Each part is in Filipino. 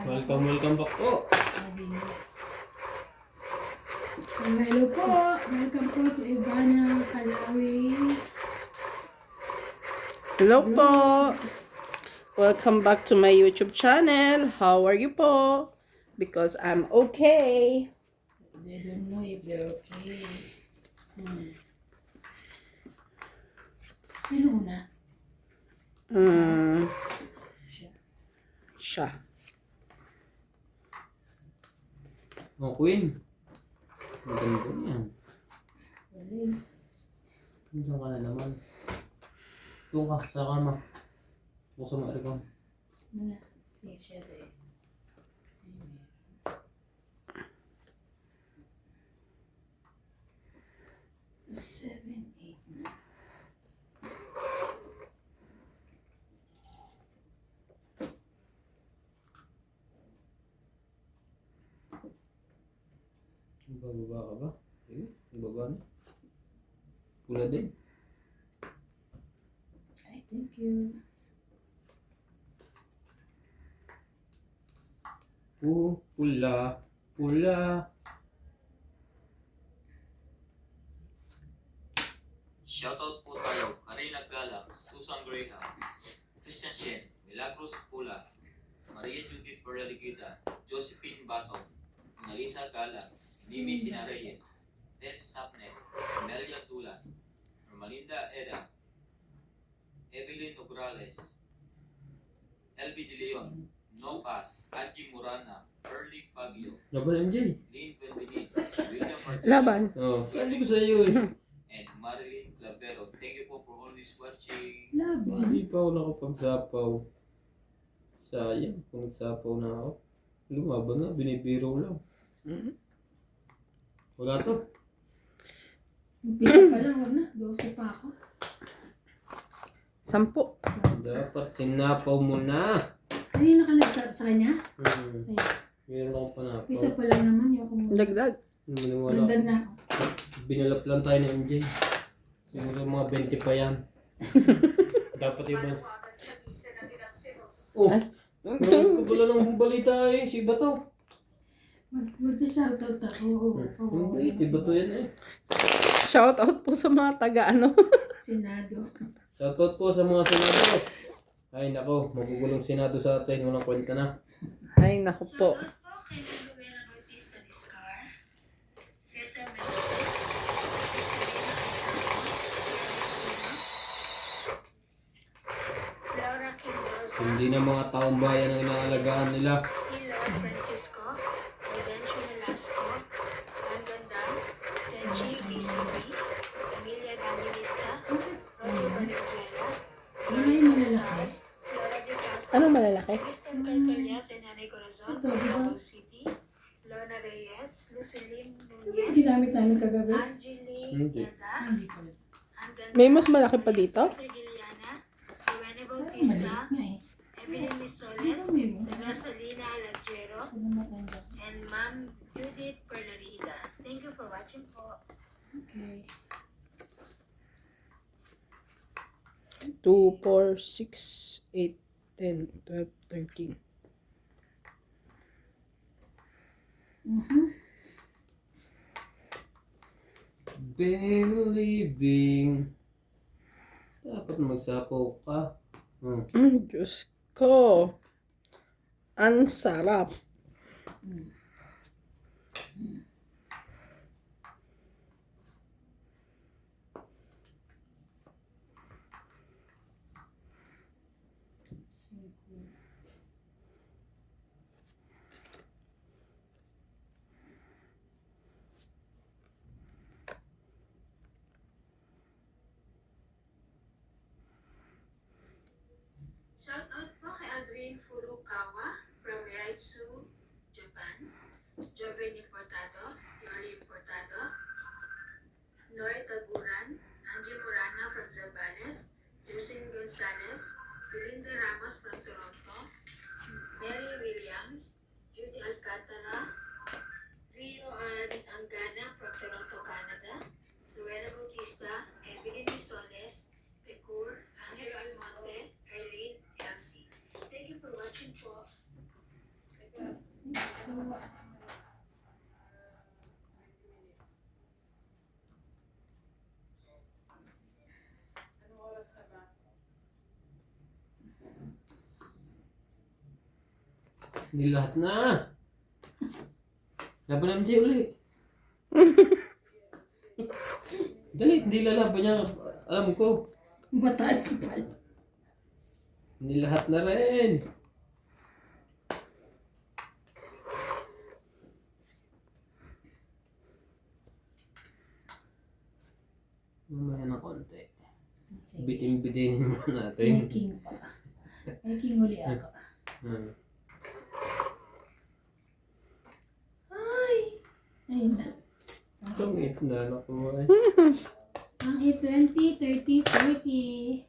Welcome back po. Hello po. Welcome po to Ivana Kalawi. Hello po. Welcome back to my YouTube channel. How are you po? Because I'm okay. They don't know if they're okay. Sino una? Siya. Oh, Queen. Ang ganda niyan. Galing. Diyan ka na naman. Doon ka, sa kama. Buksan mo aircon. Muna. Si siya de. Seven, eight, nine. Bababa ka ba? Sige, bababa na. Pula din. Ay, thank you. Pula. Pula. Shoutout po tayo, Karina Gala, Susan Graham, Christian Shen, Milagros Pula, Maria Judith Ferraligita, Josephine Batong, Annalisa Gala, Mimi Sina Reyes, Tess Sapnet, Melia Tulas, Normalinda Eda, Evelyn Nograles, LB De Leon, Nocas, Angie Murana, Early Fagio, Laban MJ. Lynn Benvenitz, William Martinez, Laban. Oh, sabi ko sa iyo eh. and Marilyn Clavero. Thank you po for always watching. Laban. Hindi pa ako nakapagsapaw. Sayang, kung nagsapaw na ako. Lumaban na, binibiro lang. Wala to. Umpisa pa lang, wag na. 12 pa ako. 10. Dapat sinapaw mo na. Kanina ka nagsabi sa kanya? Hmm. Ay, Meron akong panapaw. umpisa pa lang naman. Yung kung Dagdag. Maniwala. nandun na ako. Binalap lang tayo ni MJ. Siguro mga 20 pa yan. Dapat iba. Oh, Ay. meron ko pala ng balita eh. Si Bato. Mag-shoutout ako. Oo. Hindi, si Bato yan eh. Shout out po sa mga taga Senado. Shoutout po sa mga senado. Ay nako, magugulong senado sa atin. Walang kwenta na. Ay, naku po. Hindi na mga taong bayan ang inaalagaan nila. Lord Francisco, Audencio Velasco, Angandang, Tenchi DCB, Emilia Evangelista, Roger Valenzuela, Ano na yung malalaki? Flora de Castro, Ano malalaki? Kristen Carcalias and Nanay Corazon, Ito, di ba? Davao City, Lorna Reyes, Lucilin Ito ba yung Nunez, ginamit namin kagabi? Angeli Hindi. Yeda, Hindi pala. Angandang, May mas malaki pa dito? Frigiliana, Rowena Parang Bautista, maliit nga eh. Evelyn Misoles, Rosalina Alagero, Ito na matanda. and Ma'am Judith Perlarida. Thank you for watching po. Okay. 2, 4, 6, 8, 10, 12, 13. Believing. Dapat magsapaw ka. Diyos ko. Ang sarap. Shout out po kay Aldrin Furukawa from Yaitsu, Japan. Joven Importado, Yori Importado, Noy Taguran, Angie Morana from Zambales, Justin Gonzalez, Belinda Ramos from Toronto, Mary Williams, Judy Alcantara, Rio Angana from Toronto, Canada, Rowena Bautista, Evelyn Misoles, Pecur, Angelo Almonte, Arlene, Elsie. Thank you for watching po. Hindi lahat na. Laban ng MJ uli. Dali, hindi lalaban niya. Alam ko. Mataas pal. Hindi lahat na rin. Mamaya na konti. Bitin-bitinin mo natin. May king pa. May king uli ako. Hmm. Ay! Ayun na. Tungit na nakuha. Ang 20, 30, 40.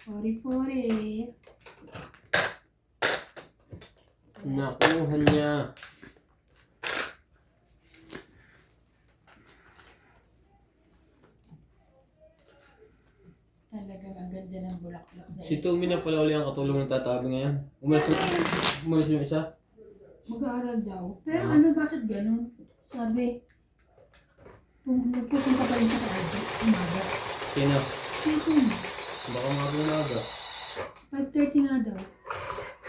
40. Nakuha niya. Talagang ang ganda ng bulaklak na Si Tommy na pala uli ang katulong ng tatabi ngayon. Umalis yung isa. Mag-aaral daw. Pero ano, bakit ganun? Sabi, kung nagpupunta pa rin sa kaagad, umaga. Sino? Sino? Baka mag-umaga. 5:30 nga daw.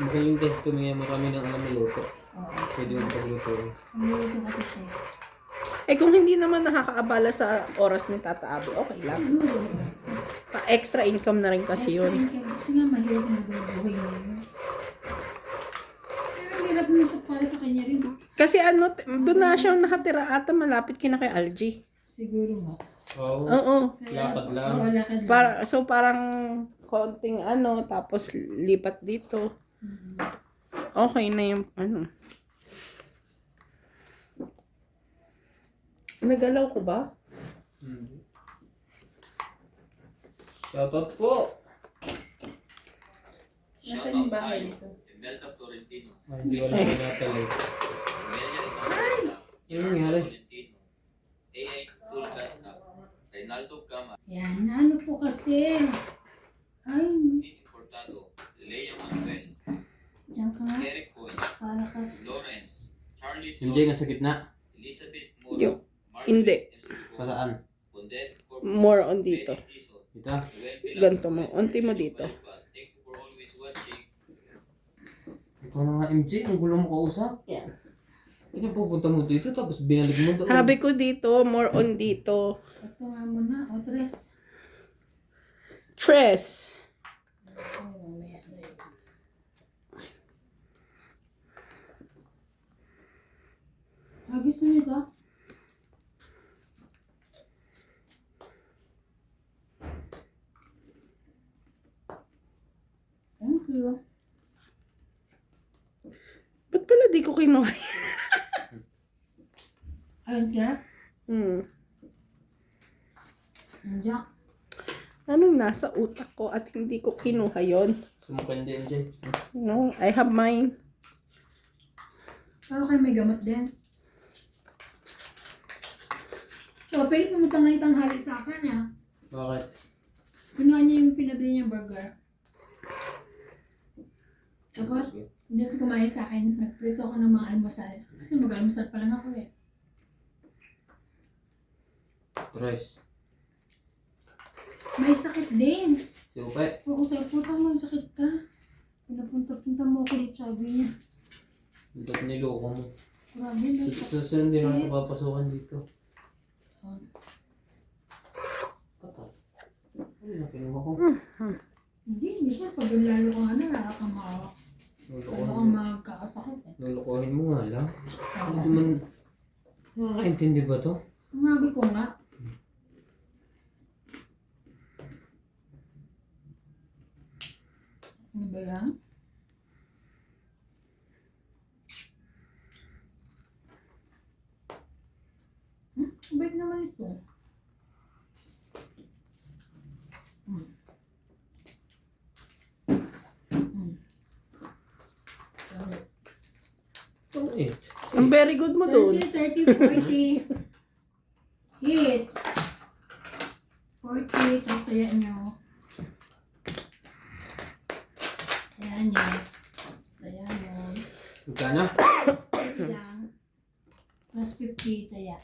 Magaling kasi Tommy ngayon, marami ng alam na luto. Oo. Pwede mo pagluto. Ang luto kasi siya. Eh kung hindi naman nakakaabala sa oras ni Tata Abby, okay lang. Siguro. Extra income na rin kasi Extra yun. income. Kasi nga mahirap na buhay ngayon. Pero ang hirap mo para sa kanya rin. Kasi ano, doon na siya nakatira ata malapit kina kay Algie. Siguro nga. Oo. Oo. Lakad lang. Oo, lakad lang. So parang konting ano, tapos lipat dito. Okay na yung ano. Nagalaw ko ba? Hmm. Shoutout po. Shout yung out bahay tayo. nito? Imelda Florentino. Ay, hindi ko lang pinatali. Amelia Evangelista. Ano nangyari? Florentino. AI Tulgasca. Reynaldo Gama. Yan, ano po kasi. Ay, Nini Cortado. Lea Manuel. diyan ka nga. Eric Boy. Para ka. Lawrence. Charlie MJ Sol. nga sa gitna. Elizabeth Yung- Moro. hindi. Kasaan? More on dito. Dito? Ganto mo. Unti mo dito. Thank you for always watching. Ikaw na nga MJ, ang gulo mo kausap. Yan. Hindi pupunta mo dito tapos binalig mo doon. Sabi ko dito, more on dito. Ito nga muna. O, tres. Tres. Ay, mamaya na yun. Gusto niyo ito? Thank you. Ba't pala di ko kinuha? Ayun, Jeff. Jack. Anong nasa utak ko at hindi ko kinuha yon? Sumukan din MJ. No, I have mine. Pero kayo may gamot din. So, pwede pumunta ngayon tanghali sa akin niya. Bakit? Kinuha niya yung pinabili niyang burger. Tapos, dito kumain sa akin. Nagprito ako ng mga almusal. Kasi mag-almusal pa lang ako eh. Tres. May sakit din. Suke. Oo, tayo puta mo, sakit ka. Pinapunta-punta mo ako dito, sabi niya. Ba't niloko mo? Grabe, may sakit. Sa susunod din ako papasukan dito. Patay. Ano na kinuha ko? Hindi, minsan pag lalo ka nga na, wala kang magkakasakit eh. Lulukohin mo nga lang. Hindi man... Nakakaintindi ba to? Grabe ko nga. Ano ba yan? Bait naman ito. Sorry. Tungit. Ang very good mo doon. 20, 30, 40 hits. 40, tapos tayaan nyo. Tayaan nyo. Tayaan nyo. Magkano? lang. Plus 50 taya.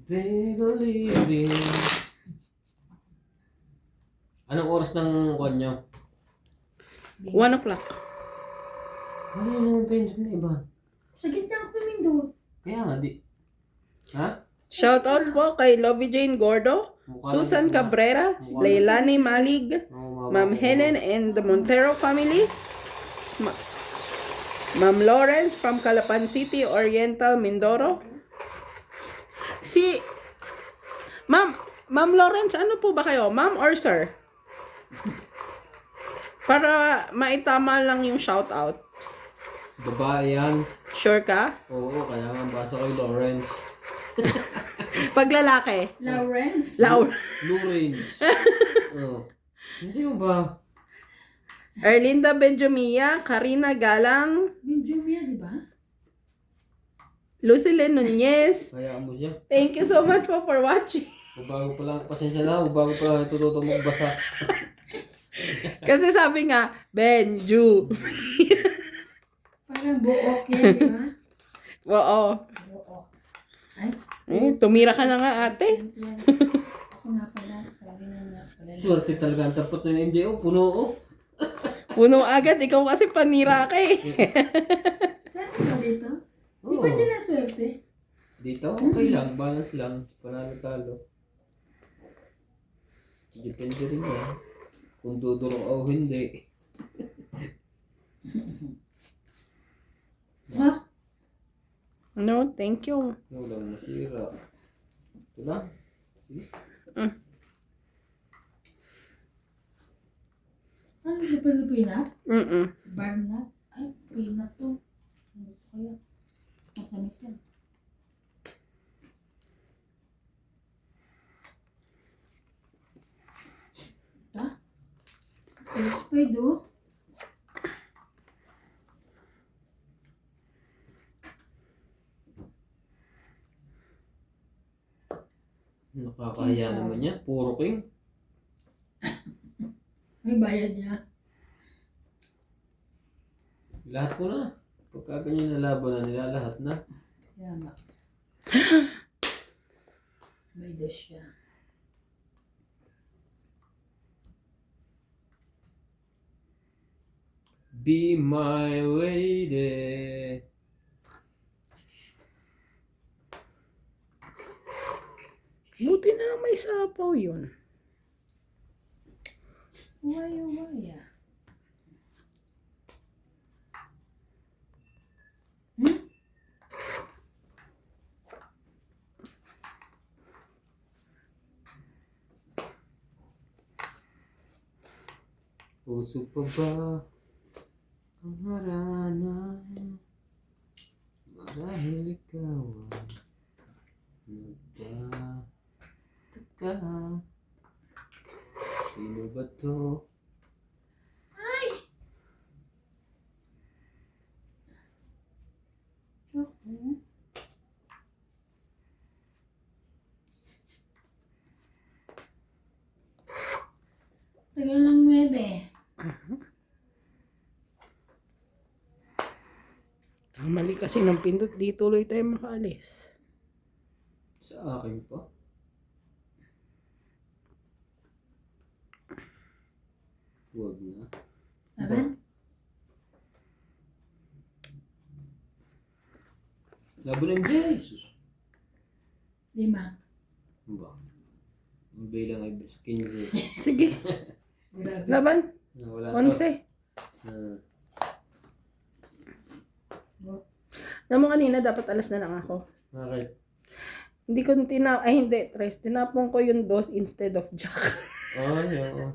Believing. Anong oras ng kanyo? 1 o'clock. Ano yung pension na iba? Sa gitna ang pumindot. Kaya nga, di. Ha? Shout out po kay Lovie Jane Gordo, Mukha Susan lang- Cabrera, Mukha lang- Leilani Malig, Oo, Ma'am Helen and the Montero family, Ma'am Lawrence from Calapan City, Oriental, Mindoro. Si Ma'am Lawrence, ano po ba kayo? Ma'am or sir? Para maitama lang yung shout out. Babae yan. Sure ka? Oo, kaya nga basa kay Lawrence. Pag lalaki. Lawrence. Lawrence. Oo. Hindi mo ba? Erlinda Benjamia, Karina Galang, Benjumia, di ba? Lucilyn Nunez. Hayaan mo siya. Thank you so much po for watching. Bago pa lang, pasensya na, bago pa lang natututo magbasa. Kasi sabi nga, Benju. Parang buok yan, di ba? Oo. Buok. Ay, Tumira ka na nga ate. ako nga pala. Sabi na nga pala. Swerte talaga ang tapot ng MJO, puno oh. Puno agad, ikaw kasi panira ka eh. Saan ka dito? Di Oo. ba dyan na swerte? Dito, okay lang, balance lang, panalo-talo. Depende rin yan. Kung dudurong o hindi. Ha? No, thank you. Walang masira. Ito na. See? Ano siya pala peanut? Mm-mm. Barnut? Ay, peanut to. Ano kaya? Masamit yan. Ha? Crispy do. Nakakahiya naman niya. Puro king. May bayad niya. Lahat ko na. Pagka ganyan na laban na nila, lahat na. Kaya nga. May dash siya. Be my lady. Buti na lang may sapaw yun. Waya. Hmm? Puso pa ba ang harana? Marahil ikaw ang nagtataka. Sino ba to? Choco. Tagal ng 9. Ang mali kasi ng pindot, di tuloy tayo makaalis. Sa akin pa? Huwag na. Aban? Laban MJ! Sus. 5. Ba? Ang bilang ay 15. Sige, Grabe. laban. Wala 11. Alam mo kanina, dapat alas na lang ako. Bakit? Hindi ko hindi, Tres. Tinapon ko yung dos instead of jack. Ay, oo.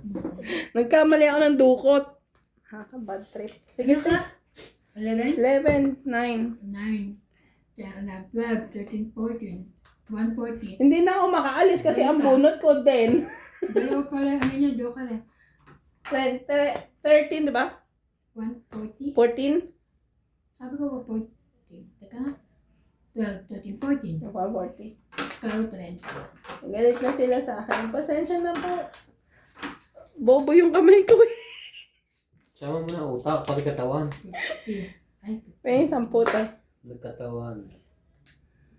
Nagkamali ako ng dukot. Bad trip. Sige, Ano ka? 11? 11, 9. 9. Kaya na 12, 13, 14. 140. Hindi na ako makaalis kasi ang bunot ko din. Dalawa pala, ano niya, joke ka 13, di ba? 140. 14? Sabi ko ba 14? Teka nga. 12, 13, 14. Ako, 40. 12, 13. Galit na sila sa akin. Pasensya na po. Bobo yung kamay ko eh. Sama mo na utak, pati katawan. 50. Ay, May 10 to. Nagkatawan.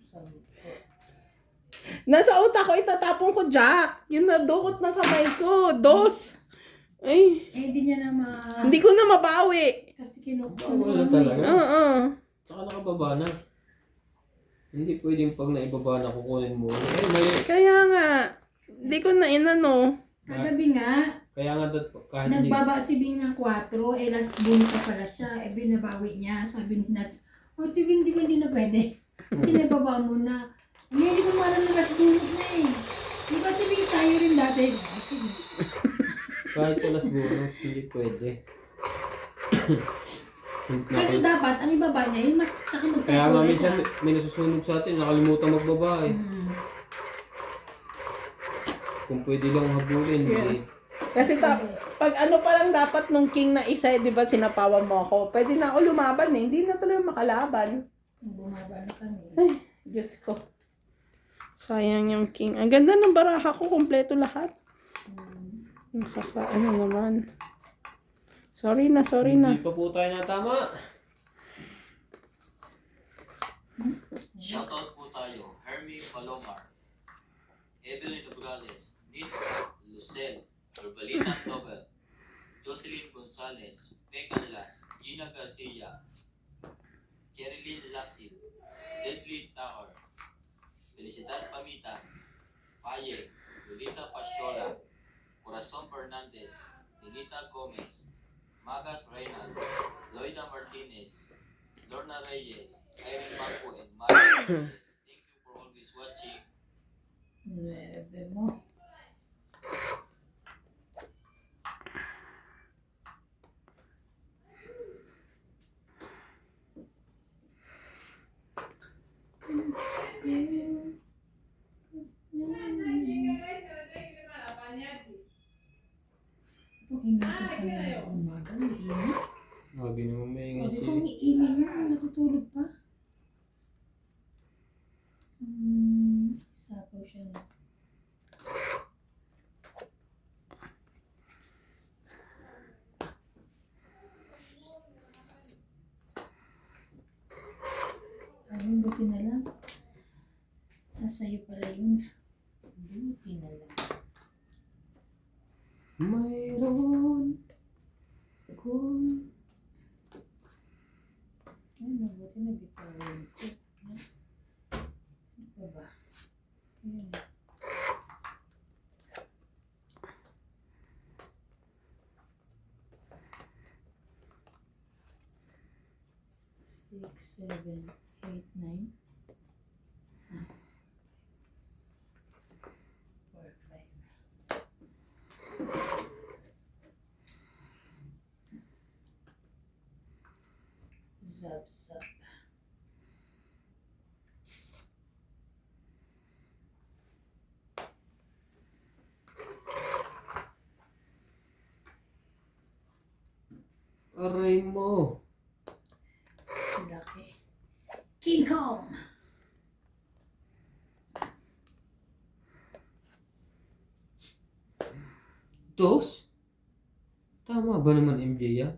10. Nasa utak ko, itatapon ko, Jack. Yung nadukot na kamay ko. 2. Ay, Eh, di niya na hindi ko na mabawi. Kasi kinukuha Wala mo talaga. Oo. Tsaka nakababa na. Hindi pwedeng pag naibaba na kukunin mo. Ay, mali. Kaya nga, hindi ko na inano. Kagabi nga, Kaya nga kahit hindi. nagbaba si Bing ng 4, eh last bunta pala siya, eh binabawi niya, sabi ni Nats, oh Tibing, di ba hindi na pwede? Kasi naibaba mo na. Hindi ko alam na last bunot na eh. Di ba Tibing tayo rin dati? Oh, sige. Kahit pulas bunot, hindi pwede. Kasi dapat, ang ibaba niya, yung mas, tsaka Kaya nga magsakura minsan siya. may nasusunog sa atin, nakalimutan magbaba eh. Kung pwede lang habulin, hindi. Kasi pag ano pa lang dapat nung king na isa, di ba sinapawan mo ako, pwede na ako lumaban eh. Hindi na tuloy makalaban. Bumaba na kami. Ay, Diyos ko. Sayang yung king. Ang ganda ng baraha ko, kompleto lahat. Ano naman. Sorry na. Hindi pa po tayo natama. Shoutout po tayo, Hermie Palomar, Evelyn Nograles, Nitska, Lucel, Urbalita Tobel, Jocelyn Gonzalez, Megan Las, Gina Garcia, Cherilyn Lasil, Deadly Tower, Felicidad Pamita, Paye, Lolita Pasyola, Corazon Fernandez, Ninita Gomez, Magas Reynal, Loida Martinez, Lorna Reyes, Irene Marco, and Mario Martinez. Thank you for always watching. 9 mo. Itong ingay itong kanina umaga, may ingay. Lagi naman may ingay Sabi ko, sila. may ingay mo, nakatulog pa. Sapaw siya na. Ayun, buti na lang. Nasa'yo pala yun. Buti na lang. Mayroon kung Ay, mabuti na bitawan ko. Ano pa ba? Ayun. Six, 7, 8, 9. 4, 5. Zap, zap. aray mo. Laki. King Kong! Dos? Tama ba naman MJ yan?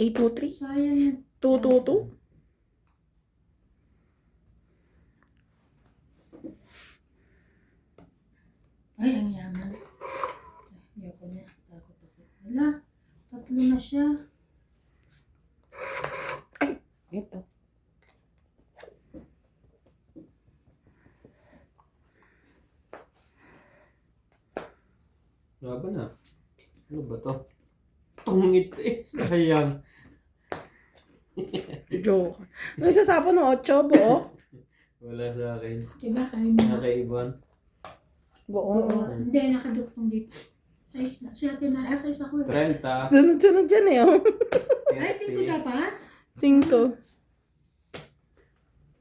823? Sayang yan. 222? Ay, ang yaman. Ayoko na. Takot ako. Wala. 3 na siya. Ito. Laban na. Ano ba to? Tungit eh. Sayang. Joke. Nagsasapon ng 8, buo. Wala sa akin. Diba? Ayaw mo na. Nakaiban. Buo. Oo. Hindi, nakaduktong dito. Size na. Siya na. Size ako. 30. Sunod-sunod dyan eh. Oh. Ay, 5 dapat? 5.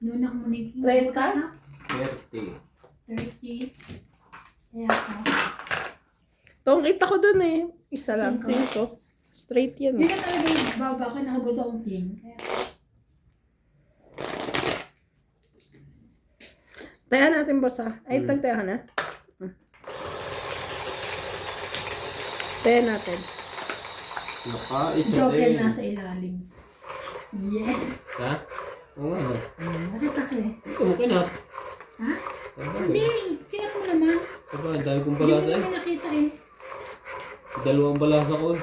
Noon ako muna yung 30? 30. 30. Kaya ako. Tungit ako dun eh. Isa lang. 5. Straight yan Yun eh. na talaga yung baba ko. Nakabulto akong king. Kaya Tayan natin, boss, ha? Ay, tagtayan na. Tayan natin. Nakaisa Joker din. nasa ilalim. Yes. Ha? Oo nga. Bakit ako eh? Ito mo kinat. Ha? Sabay. Hindi. Kinat mo naman. Sabay, ang dami kong Hindi mo balasa eh. naman nakita eh. Dalawang balasa ko eh.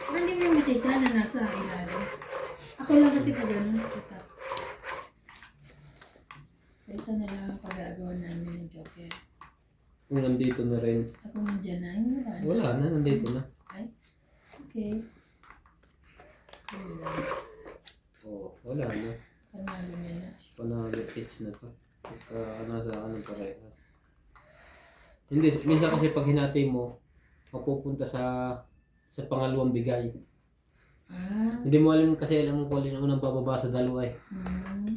Hindi mo nakita na nasa ilalim. Ako lang kasi pag gano'n nakita. So isa na lang ang pag-aagawa namin ng Joker. Kung nandito na rin. Ako nandiyan na. Yung wala. Wala na, nandito na. Ay. Okay. Wala. Oo, wala na. Panalo niya na. Panalo hits na to. Pagka nasa anong parehas. Hindi, minsan kasi pag hinati mo, mapupunta sa pangalawang bigay. Ah. Hindi mo alam kasi alam mo kung alin ang unang bababa sa dalawa eh. Hmm.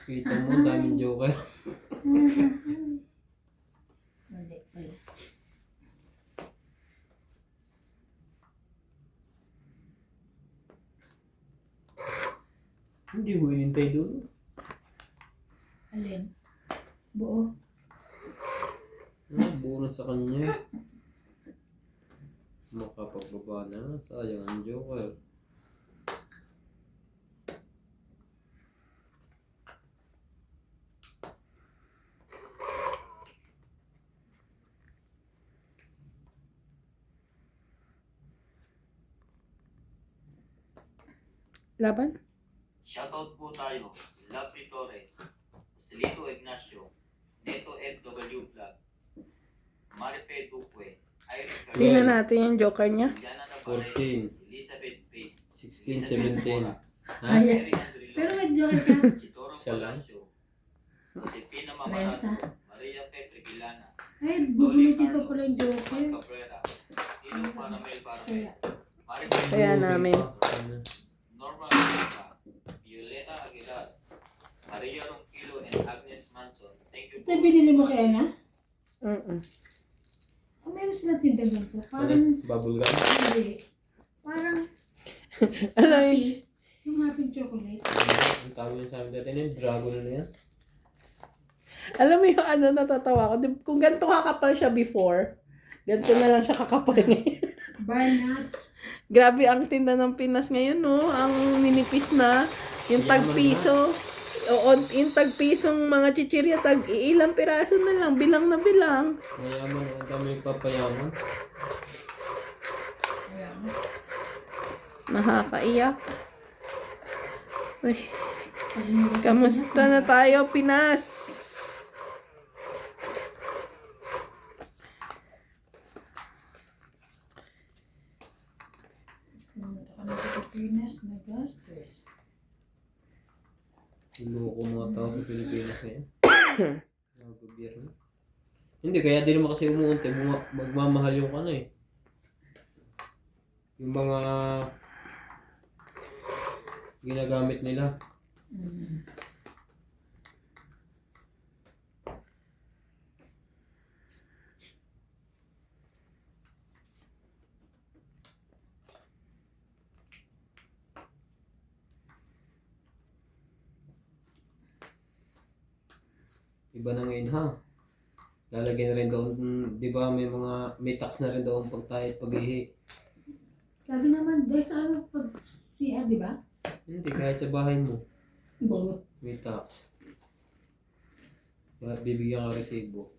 Kita mo, daming joker. Mali pala. Hindi ko hinintay doon. Alin? Buo. Buo na sa kanya. Makapagbaba na. Sayang ang joker. Laban? Shoutout po tayo. Lovely Torres, Celito Ignacio, Neto FW Vlog, Marife Duque, Iris Tingnan natin yung joker niya. Juliana Navarrete, 14, Elizabeth Pace, 16, 17. Ha? Ayan. Mary Andrilo, Pero may joker ka. Chitoro Siya lang. Palacio, Josepina Mamarato, Renta. Maria Petre Gilana, Ay, Dolly bubunutin pa Carlos, pala yung joker. Juan Cabrera, Tino Paramel Paramel, Kaya. Marife Kaya namin. Norma Villegas, Violeta Aguilar, Maria Ronquillo, and Agnes Manson. Thank you Ito binili mo kay Ana? Mm-mm. Oh, meron silang tinda ganito. Ano? Parang, Bubble gum? hindi. Parang Alam mo, happy. Yung happy chocolate. Ang tawag yun sa amin dati na yun, dragon na yan. alam mo yung ano, natatawa ko. Kung ganito kakapal siya before, ganito na lang siya kakapal ngayon. Bar nuts. Grabe ang tinda ng Pinas ngayon, no? Ang ninipis na. Yung tagpiso. Oo, yung tagpisong mga chichirya, ilang piraso na lang. Bilang na bilang. Mayaman, ang dami papayaman. Ayan. Nakakaiyak. Uy, kamusta na tayo, Pinas? Pumunta ka na sa Pilipinas, may gastos. Iloko mga tao sa Pilipinas ngayon. Mga gobyerno. Hindi, kaya din naman kasi umuunti, magmamahal yung ano eh. Yung mga ginagamit nila. Mm. Iba na ngayon ha. Lalagyan na rin doon, di ba may tax na rin doon pag tayo at pag-ihi. Lagi naman, dahil sa ano, pag CR, di ba? Hindi, kahit sa bahay mo, Bo. may tax. Kaya bibigyan ka resibo.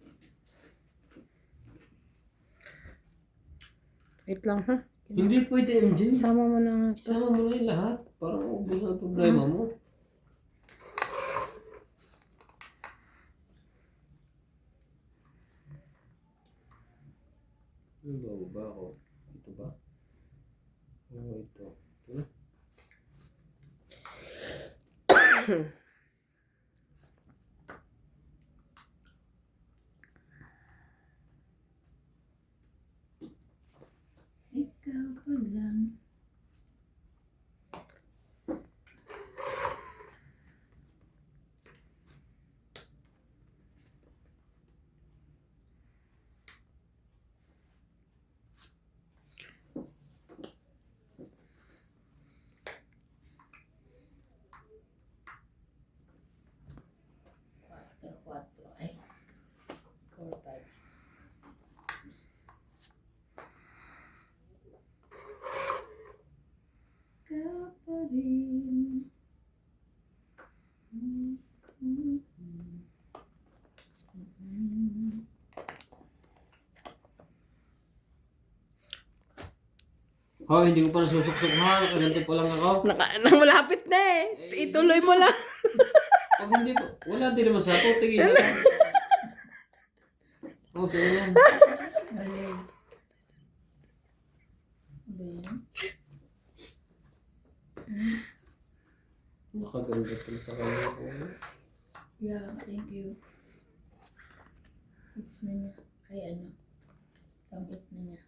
Wait lang, ha? Hindi pwede, MJ. Sama mo na nga to. Sama mo na yung lahat. Parang ubos na ang problema mo. Ano ba ako? Ito ba? Oo, ito. Ito na. Ikaw pa lang. Ha, hindi ko pa nasusuksok ha. Ganito pa lang ako. Malapit na eh. Ituloy mo lang. Pag hindi pa, wala din naman sa ako. Tingin na. Oh, sige yan. Mali. Then, Nakaganda pala sa kanya ko. yeah, thank you. It's na niya. Ay, ano. Tamit na niya.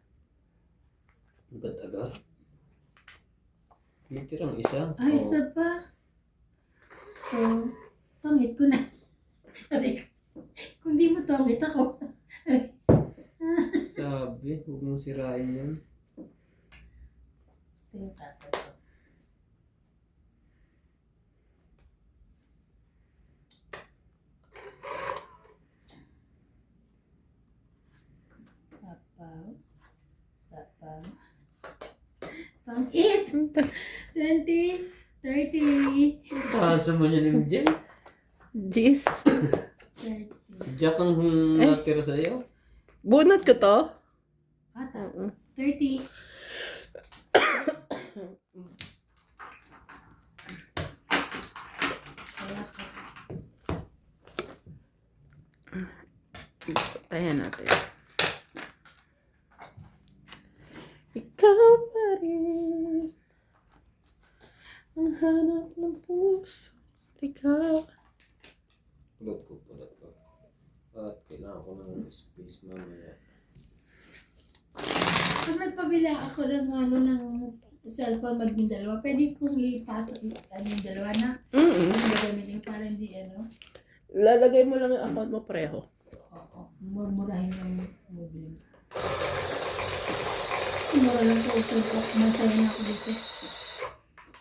Agad-agad. May tirang isa. Ay, Oh. isa pa. So, tangit ko na. Aray ko. Kung di mo tangit ako. Sabi, huwag mong sirain yan. Ito yung tatlo ko. Papaw. Sapaw. Tangit! 20, 30, Taas mo niya ni MJ. Jeez. 30. Jack ang natira sa'yo. Bunot ko to? Ata. Oo. 30. Kaya ko. Tayan natin. Ikaw pa rin ang hanap ng puso. Ikaw. Pulot ko. At kailangan ko ng space mamaya. Kung nagpabila ako ng cellphone maging dalawa, pwede kong ipasok yung dalawa na. Ang gagamitin ko para hindi Lalagay mo lang yung account mo pareho. Oo. Murahin yung mobile. Mura lang po ito. Masaya na ako dito.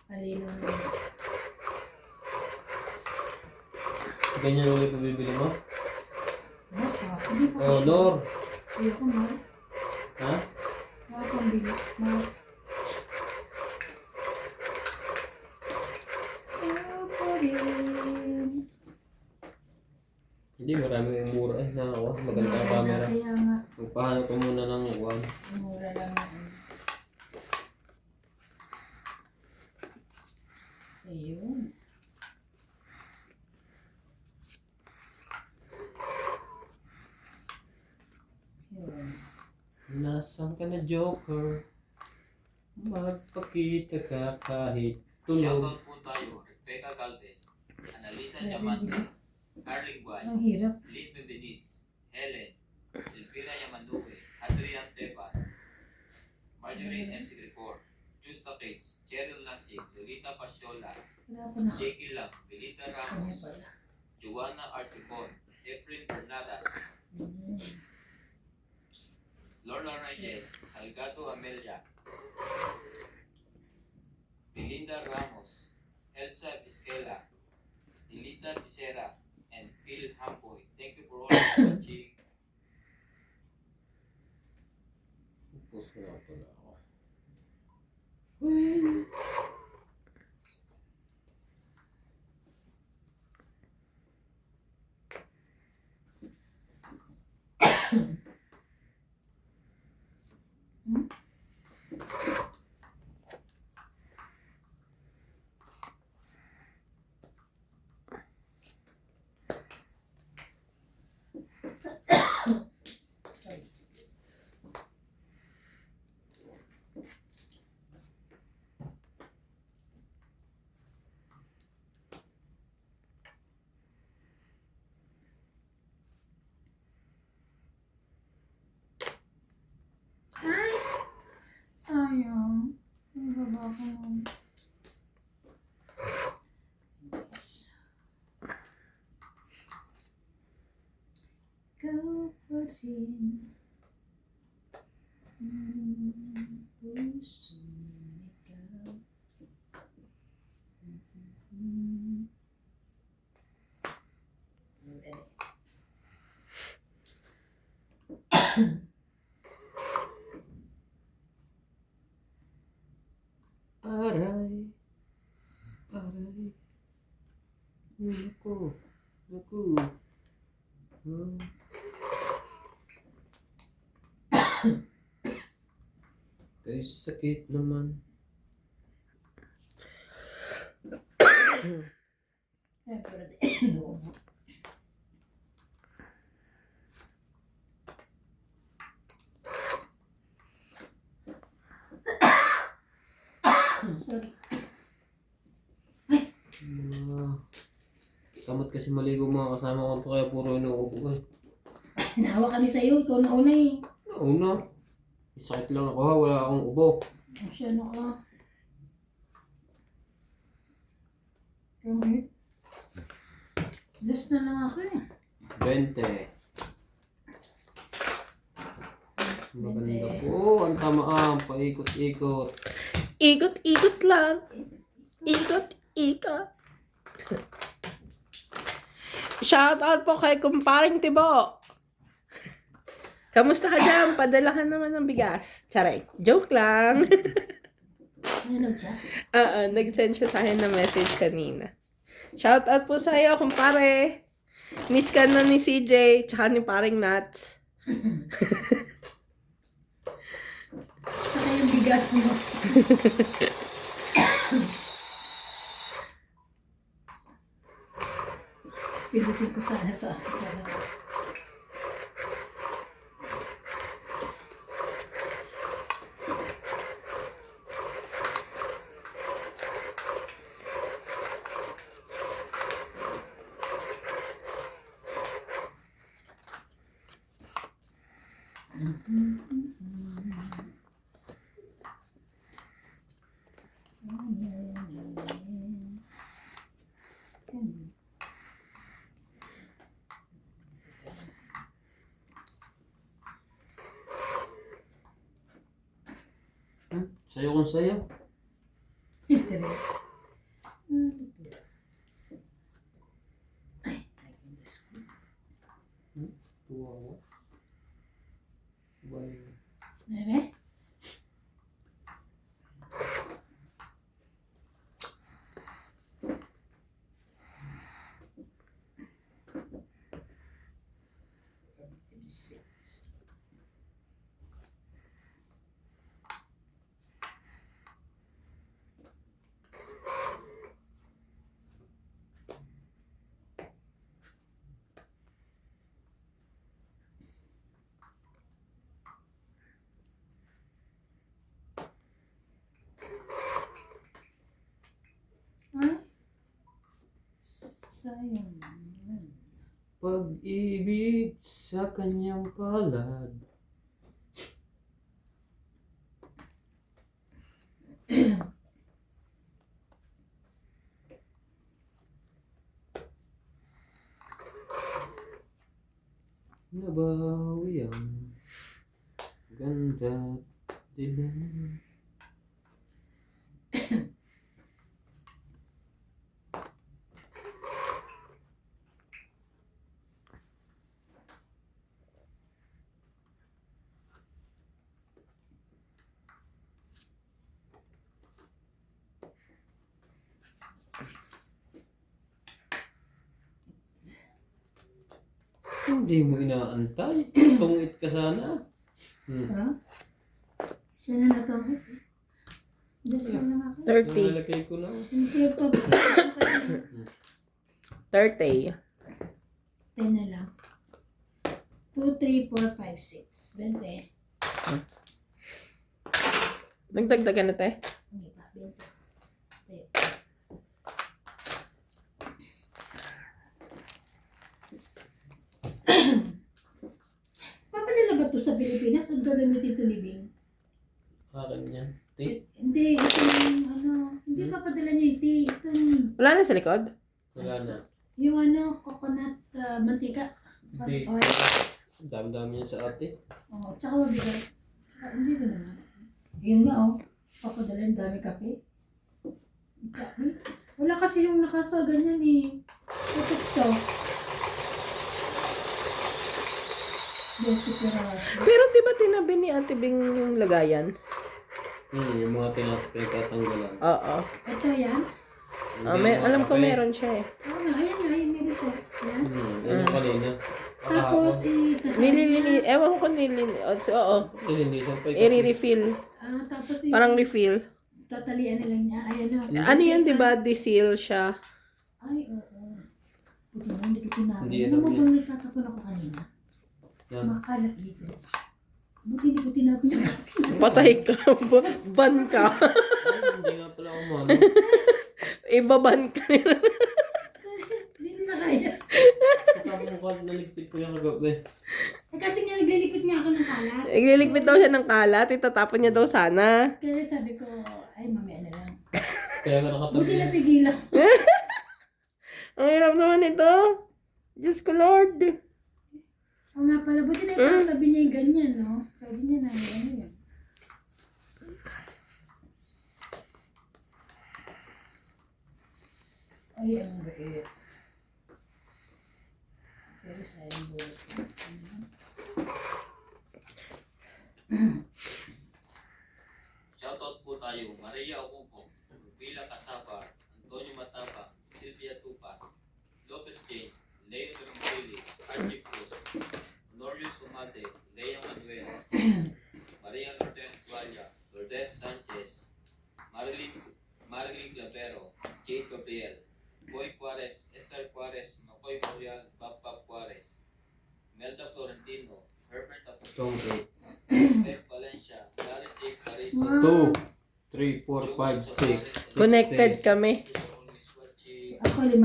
Alino na. Ganyan ulit pa bibili mo? Hindi ko Oh, Nor. Ayoko na. Ha? Wala pang bili. Hindi, maraming mura eh. Nakakuha. Maganda ang camera. Kaya nga. Magpahanap ko muna ng one. Mura lang na. Ayun. Yun. Nasaan ka na, Joker? Magpakita ka kahit tulog. Shoutout po tayo, Rebecca Galvez, Analisa Diamante, Carling Guay, Ang hirap. Lynn Benitez, Helen, Elvira Yamanue, Adrian Tepa, Marjorie MC Gripor, Justa Cates, Cheryl Lasig, Lolita Pasiola, Hirapan ako. Jackie Lam, Belinda Kanya Ramos, pala. Joanna Arcibon, Efren Bernadas, Mm. Lorna Reyes, Salgado Amelia, Belinda Ramos, Elsa Vizquela, Dilita Becerra, and Phil Hamboy. Thank you for all watching. Puso na pala ako. Ay! Sayang. Ang baba ko nun. Yes. Ikaw pa rin. Puso ikaw. Aray. Aray. Naku. Naku. Guys, Sakit naman. Ay, pero di. Sorry. Kamot kasi maligo mga kasama ko kaya puro inuupo ko eh. Naawa kami sa'yo. Ikaw na una eh. Una, sakit lang ako ha, wala akong ubo. Masyano ka. Okay. Last na lang ako eh. 20. Maganda po, ang tamaan, paikot-ikot. Ikot-ikot lang. Ikot-ikot. Shout out po kay kumparing Tibo. Kamusta ka dyan? Padalahan naman ng bigas. Charay. Joke lang. Nanood siya? Nag-send siya sa akin ng message kanina. Shout out po sa iyo, kumpare. Miss ka na ni CJ, tsaka ni paring Nats. Saka yung bigas mo. Pilutin ko sana sa akin. Sayo kung sayo. Interes. Ay, I can just go. Tuwa ko. Bye. Bebe? Ay, sayang naman. Pag-ibig sa kanyang palad. Nabawi ang ganda dilim. Hindi mo inaantay. Tungit ka sana. Ha? Siya na natangit. Just na lang ako. 30. Nalalagay ko na. Yung pinagpag- 30. 10 na lang. 2, 3, 4, 5, 6. 20. Nagdagdagan na tayo. Hindi pa, 20. Tayo. Papadala ba ito sa Pilipinas o gagamitin ito living? Akin yan. Tape. Hindi, ito yung ano, hindi papadala niyo ito. Ito yung, Wala na sa likod? Wala na. yung ano, coconut mantika. Hindi. Oil. Ang dami-dami yan sa ate. Oo, tsaka mabigat. Hindi ko naman. Yun nga oh, papadala yung dami kape. Dami. Wala kasi yung nakasa ganyan eh. Tutok to. Pero di ba tinabi ni Ate Bing yung lagayan? Yung mga pinagtatanggalan. Oo. Ito yan. Alam ko meron siya eh. Oo nga, ayan nga, ayan meron siya. Yan. Ano kanina? Tapos, Ewan ko oo. Nilinisan pa I-refill. tapos Parang refill. tatalian na lang niya. Ay, ano. Ano yun, di ba? Deseal siya. Ay, oo. Buti na, hindi ko tinapon. Hindi, Ano mo ano, bang nagtatapon ako kanina? Yan. Makalat dito. Buti hindi ko tinapon yung Patay ka. Ban ka. Ay, hindi nga pala ako mano. Ibaban ka nila. Hindi na kaya. Kapag naligpit ko yung kagabi. Eh, kasi nga naglilipit nga ako ng kalat. Igliligpit daw siya ng kalat. Itatapon niya daw sana. Kaya sabi ko, ay mamaya na lang. Kaya ka nakatabi. Buti napigilan. Ang hirap naman ito. Diyos ko Lord. O nga pala, buti na itatabi niya yung ganyan, no? Pwede niya na yung ano yun. Ay, ang bait. Pero sa yung buhat. Shoutout po tayo, Maria Ocampo, Rubila Casabar, Antonio Mataba, Sylvia Tupas, Lopez Jane, Leo Rimbilli, Archie Cruz, Honorio Sumate, Lea Manuel, Maria Lourdes Guaya, Lourdes Sanchez, Marilyn Clavero, Jade Gabriel, Boy Juarez, Esther Juarez, Makoy Morial, Papa Juarez, Melda Florentino, Herbert Apostol, Pep Valencia, Larry J. Carrizo, Wow. 2, 3, 4, 5, 6. Connected kami. Ako 5.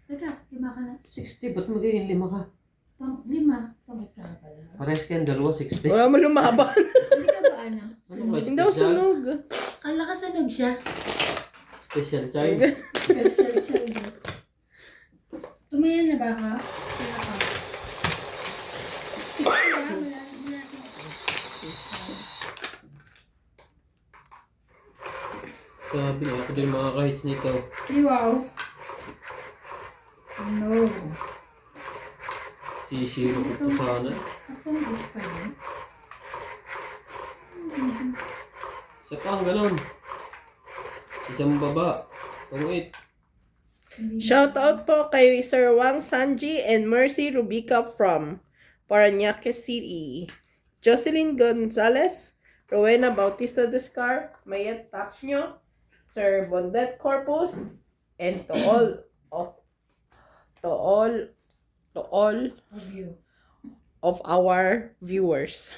Teka, 5 ka na. 60, ba't magiging 5 ka? 5. Tamad ka pala. Parehas kayong dalawa, 60. Wala mo lumaban. Hindi ka ba ano? Ano ba, Hindi ako special? sunog. Kala ka sanog siya. Special child. Special child. Tumayan na ba ka? Wala ka. Sige na, wala. Sabi niya, ako din mga kahits nito. Ay, wow. No. Sisiro ko po sana. Akong gusto pa yun. Isa pa ang ganun. Isang baba. Tungit. Shout out po kay Sir Wang Sanji and Mercy Rubica from Parañaque City. Jocelyn Gonzalez, Rowena Bautista Descar, Mayet Tapnyo, Sir Bondet Corpus, and to all Review. of our viewers.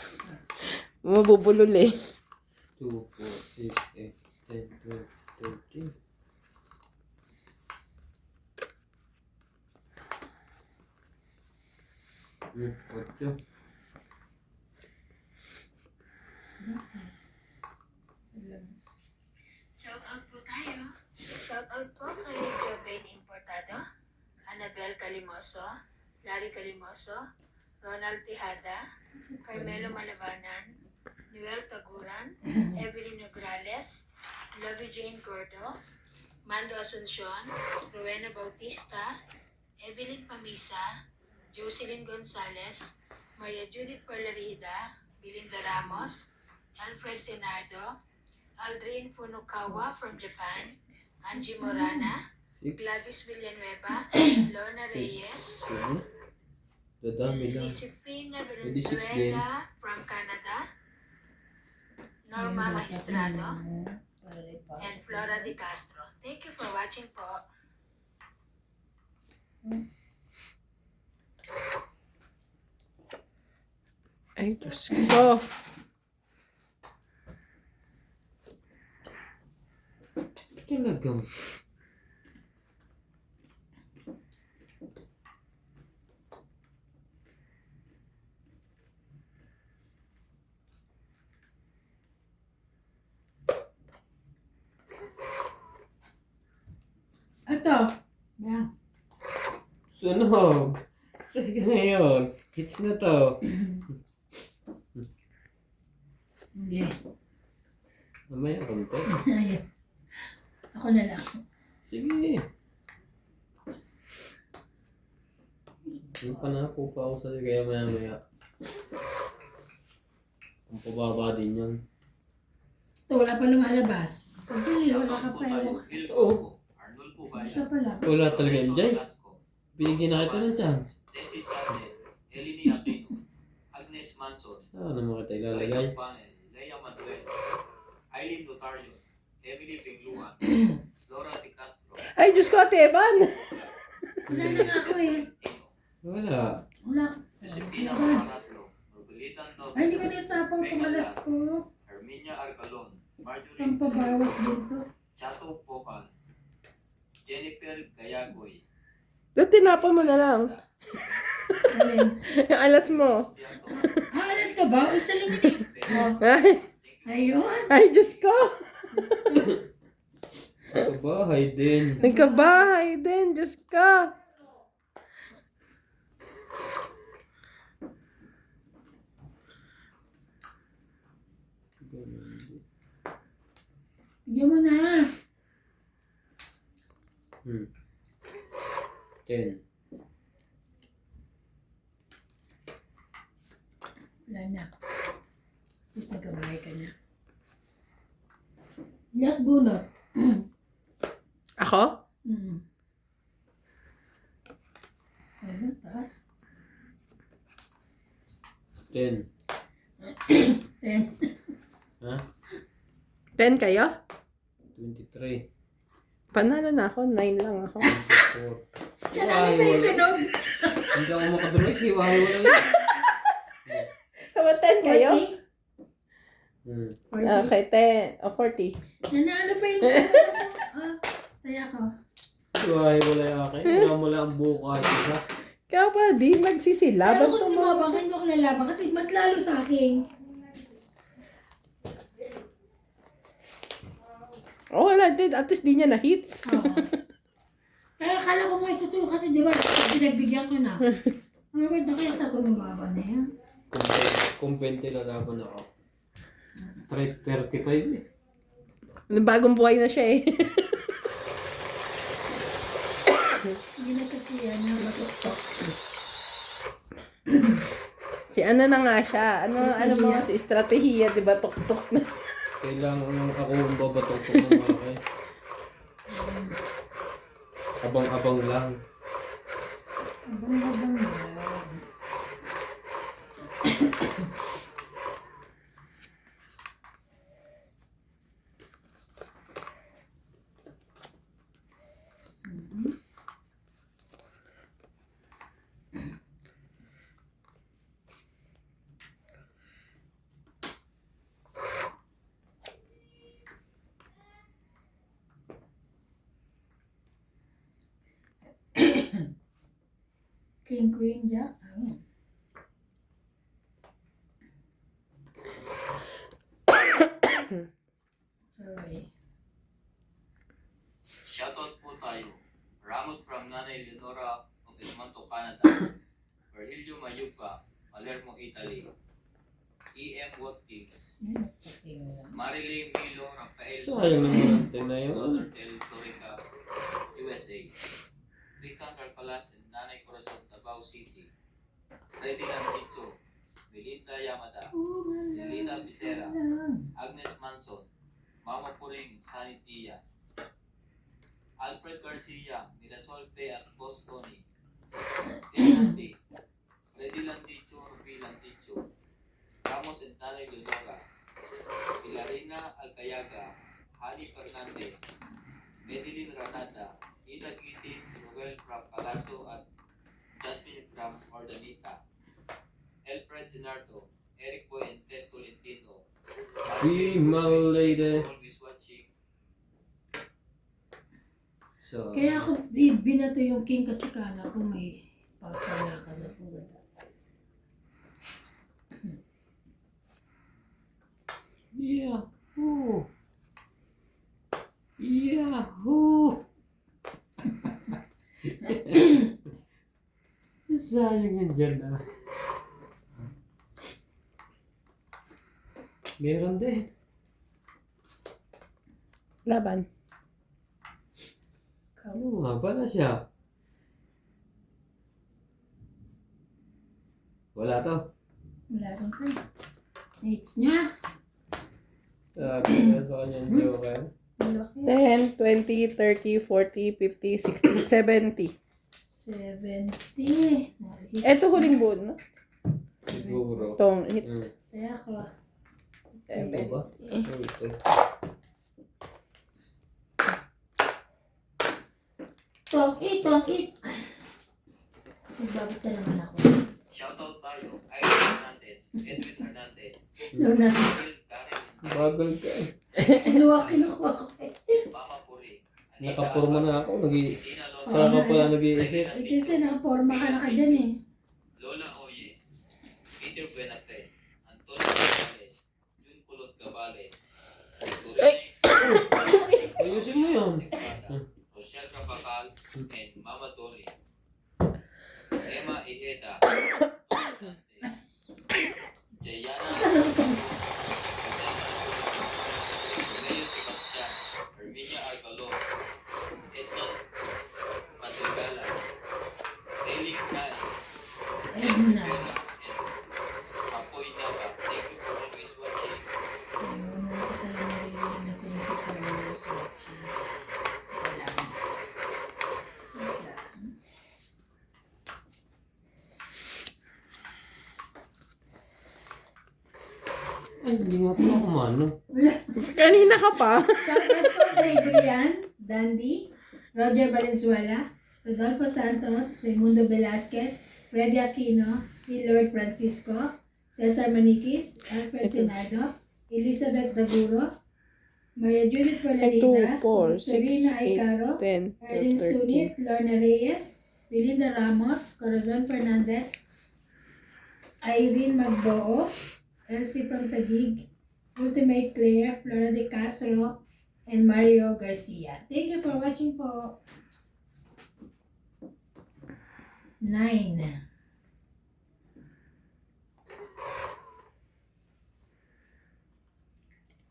Mabubulol eh. 2, 4, 6, 8, 10, 12, 13. Ocho. Shout out po tayo. Shout out po kay Joven Importado, Annabel Calimoso, Larry Calimoso, Ronald Tejada, Carmelo Malabanan, Noel Taguran, Evelyn Nograles, Lovey Jane Gordo, Mando Asuncion, Rowena Bautista, Evelyn Pamisa, Jocelyn Gonzalez, Maria Judith Perlarida, Belinda Ramos, Alfred Senardo, Aldrin Funukawa from Japan, Angie Morana, 6, Gladys Villanueva, Lorna Reyes, 7. Dadami lang. Josefina 26 din. Valenzuela from Canada, Norma Magistrado, and Flora Di Castro. Thank you for watching po. Ay, Diyos ko. Talagang. Ito. Yan. Sunog. Talaga ngayon. Hits na to. Hindi. Mamaya konti. Ayan. Ako na lang. Sige. Yung panako pa ako sa'yo kaya maya. Ang pababa din yan. Ito, wala pa lumalabas. Kasi wala ka Shoutout po pa tayo, ewan. Gil Oo. Coco, Arnold Pubaya, Isa pala. Wala talaga yan, Jay. Velasco, Binigyan na kita ng chance. Desi Sade, Eleni Aquino, Agnes Manson, Saan naman kita Lloyd ilalagay? Panel, Lea Manuel, Eileen Notario, Emily Pingluan, Laura Di Castro, Ay, Diyos ko, Ate Evan! Wala na nga ako eh. Tolentino, Wala. Wala. Josefina Mamaratlo, Rubelitan Noto, Ay, hindi ko naisapang tumalas ko. Herminia Arcalon, Marjorie Pampabawas dito. Chato Popan, Jennifer Gayagoy, Doon tinapon mo na lang. Alin? Yung alas mo. Ah, alas ka ba? O, sa luminig. Oh, Ay, ayun. ay, Diyos ko! Kabahay din. Nagkabahay din, Diyos ko! Bigyan mo na. 10. Wala na. Tapos nagkabahay ka na. Last bunot. Ako? Ano, taas? 10. 10. Ha? 10 kayo? 23. Panalo na ako, 9 lang ako. 24. Kailangan pa yung sunog. Hindi ako makadrumis. Hiwa-hiwa lang yun. Tama 10 kayo? 40. 40. Okay, 10. O, 40. Nanalo pa yung sunog. Taya ko. Hiwa-hiwa lang akin. Wala mo lang ang buko kahit isa. Kaya pala, di Pero magsisilaban kung to mo. lumabang, hindi ako lalaban kasi mas lalo sa akin. Oh, wala din. At least di niya na-hits. Oo. Kaya akala ko nga itutulog kasi di ba pinagbigyan ko na. Ano ko, kaya tapo mababa na yan. Kung 20 lalaban ako. 35 eh. Bagong buhay na siya eh. Hindi na kasi yan, matutok. Si ano na nga siya. Ano mo si estratehiya, di ba? Tuk-tuk na. Kailangan ako ang babatok ko ng akin. Abang-abang lang. Abang-abang yan. King, Queen, Jack. Oh. Sorry. Shoutout po tayo. Ramos from Nanay Leonora of Esmanto, Canada. Virgilio Mayupa, Palermo, Italy. E.M. Watkins. Yan, nagpating lang. Marilyn Milo, Rafael Sayang naman natin na yun. Brother Del Torica, USA. Tristan Carpalas and Nanay Corazon, Davao City. Freddy Landicho, Melinda Yamada, Lilita Becerra, Agnes Manson, Mama Puring, Sunny Diaz. Alfred Garcia, Mirasol P. at Boss Tony. Tenante, Freddy Landicho, Ruby Landicho. Ramos and Nanay Leonora. Pilarina Alcayaga, Hani Fernandez, Medellin Ranada, Ida Gittins, Ruel from Palazzo at Jasmine from Ordanita. Elfred Zinardo, Eric Boy and Tess Tolentino. Be my lady. Always watching. So, Kaya ako binato yung king kasi kala ko may papalakan na po. Yahoo! Yahoo! Sayang yan dyan ah. Meron din. Laban. Ano nga ba na siya? Wala to. Wala kang kaya. Mates niya. Sabi na sa kanyang joker. Malaki. 10, 20, 30, 40, 50, 60, 70. 70. Eto huling buo, no? Siguro. Itong hit. Kaya ko. Ito ba? Ito. Tong it. Magbabasa naman ako. Shoutout tayo. Irene Hernandez, Edwin Hernandez, Doon na. Phil Karen, Bagal ka. Kinuha ko. Mama Puri, Nakapurma na ako. Tina Lola, Saan ka pala nag-iisip? Kasi nakaporma ka na ka dyan eh. Lola Oye, Peter Buenate, Antonio Gonzalez, Jun Kulot Gabale, Ayusin mo yun. Rochelle Rapacal, and Mama Dolly. Emma Iheda, Jayana, Romeo Sebastian, Herminia Arcalo, Edna Masagala, Daily Kai, Edna. and Apoy Nava. Thank you for always watching. Ayun, wala ko talaga naririnig na thank you for always watching. Wala. Wala. Ay, hindi nga pala kumano. Wala. Kanina ka pa. Shoutout po kay Brian, Dandy, Roger Valenzuela, Rodolfo Santos, Raimundo Velasquez, Freddy Aquino, Lord Francisco, Cesar Maniquis, Alfred Senado, Elizabeth Daguro, Maria Judith 2, Polarita, 4, 6, Victorina 8, Aicaro, 10, Erlin 12, 13. Sunit, Lorna Reyes, Belinda Ramos, Corazon Fernandez, Irene Magdoo, Elsie from Taguig, Ultimate Claire, Flora de Castro, and Mario Garcia. Thank you for watching po. 9.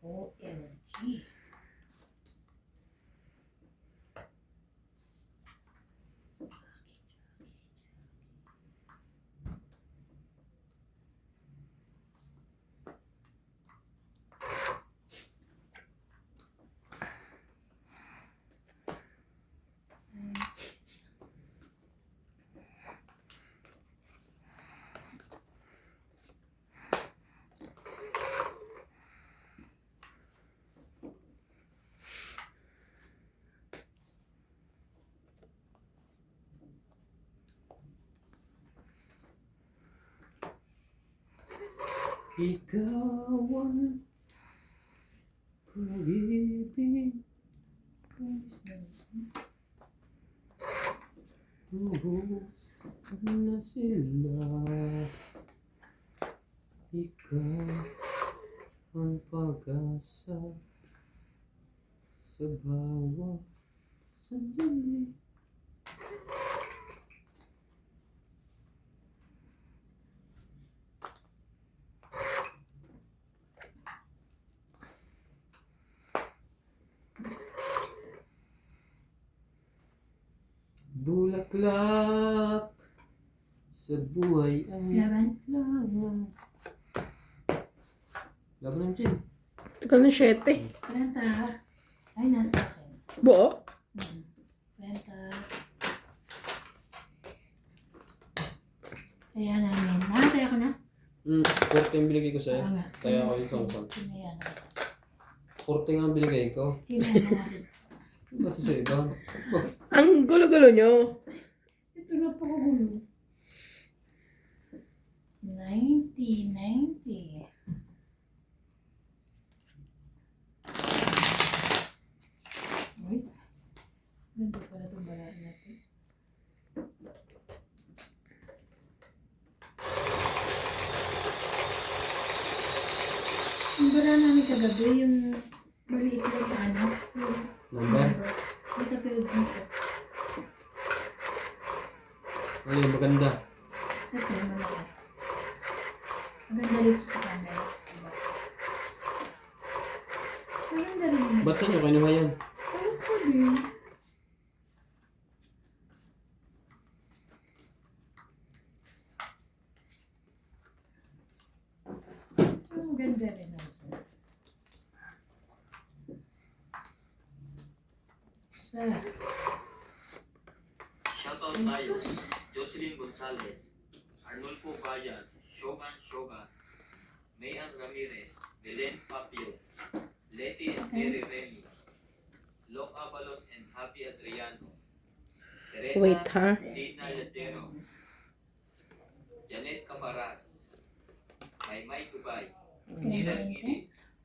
OMG. Ikaw ang pag-ibig. Ubus na sila. Ikaw ang pag-asa sa bawat sandali. Bulaklak sa buhay ay Laban. laban. Laban ng chin. Tagal ng 7. 30. Ay, nasa akin. Buo? 30. Kaya namin. Nakataya ko na? 40 yung binigay ko sa'yo. Oo nga. Kaya ako yung sangkot. Kinayan na. 40 nga ang binigay ko. Kinayan na. Ba't sa iba? Ang gulo-gulo nyo. Ito na po gulo. 90. Uy. Ganda pala itong balaan natin. Yung balaan namin kagabi, yung maliit lang na ano. Yung Number? may katulad dito. Ayun, maganda. Sa ito, malaki. Maganda dito sa camera. Diba? Maganda rin yun. Ba't saan nyo kinuha yan? Ayun ko din. Ang ganda rin ako. Isa. Shoutout Shoutout tayo. Jocelyn Gonzalez, Arnulfo Bayan, Shogan, Mayan Ramirez, Belen Papio, Leti and Terry Remy, Lok Avalos and Happy Adriano, Teresa Wait, ha? Lina Yadero, Janet Caparas, Maymay Gubay, Nira Giddins,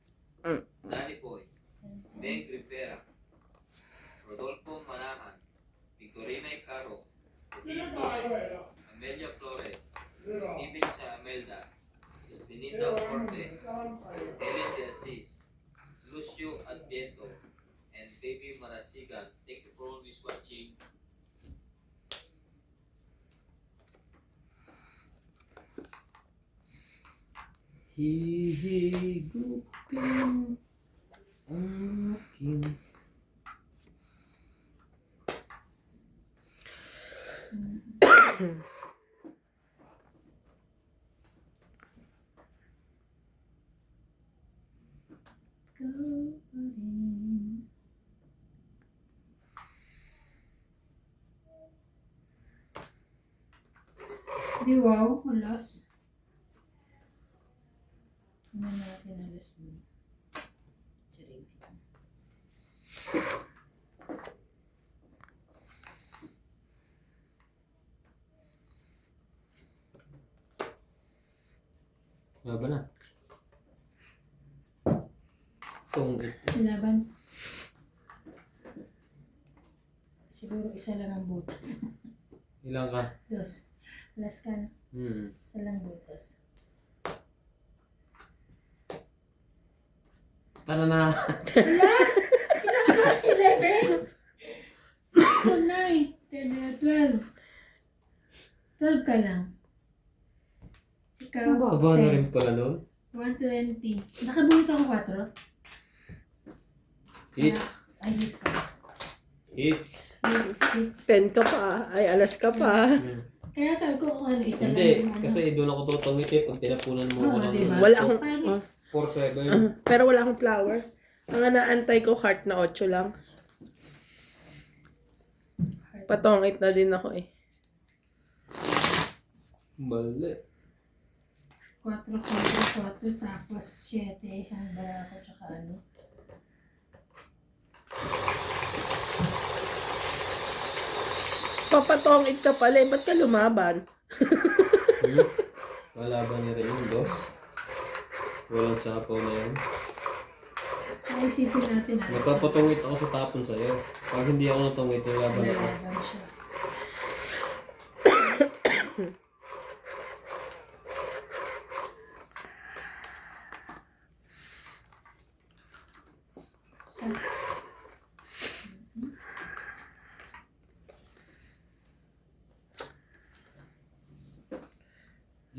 Danny Boy, Meg Rivera, Rodolfo Manahan, Victorina Icaro, Joaquin Flores, Amelia Flores, Steven Saamelda, Espinita Forte, Helen De Assis, Lucio Adviento, and Baby Marasigan. Thank you for always watching. Hihigupin ang aking Go pa rin. Di wow, alas. Ano natin alas mo? Charing. Ba na? Tungit. Laban. Siguro isa lang ang butas. Ilang ka? Dos. Alas ka na. Isa lang butas. Tara na. Wala! Ilang ka? 11? So, 9, 10, 12. 12 ka lang. Ikaw, Ang baba na 10. rin pala doon. 120. Nakabulit ako 4. Hits. Ay, hits ka. Hits. Hits. 10 ka pa. Ay, alas ka pa. Kaya sabi ko kung ano, isa Hindi, lang yung ano. kasi doon ako tutumiti pag tinapunan mo Oo, ko ng diba? Wala akong... Pangit. 4-7. pero wala akong flower. Ang naantay ko heart na 8 lang. Patongit na din ako eh. Mali. 4, 4, 4, tapos 7. Ang barako tsaka ano. Papatongit ka pala eh. Ba't ka lumaban? Wala ba niya rin yung boss? Walang sapaw na yun. Tsaka isipin natin ano. Nagpapatungit ako sa tapon sa'yo. Pag hindi ako natungit, yung laban ako. Nalaban siya. Sa